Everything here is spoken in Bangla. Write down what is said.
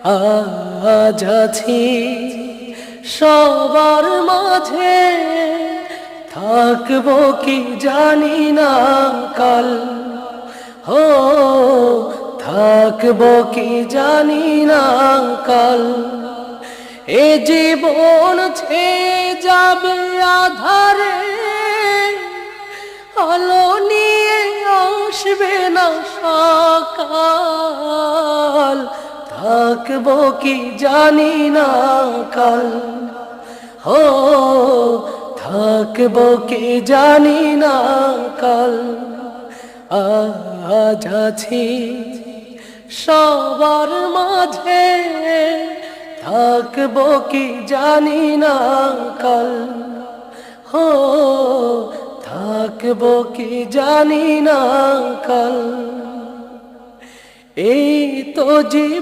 আজ আছি সবার মাঝে, থাকবো কি জানি না কাল। হো থাকবো কি জানি না কাল। এ জীবন ছেয়ে যাবে আধারে, আলো নিয়ে আসবে না সকাল। থাকবো কি জানি না কাল। হো থাকবো কি জানি না কাল। আজ আছি সবার মাঝে, থাকবো কি জানি না কাল। হো থাকবো কি জানি না কাল। এই তো জীবন।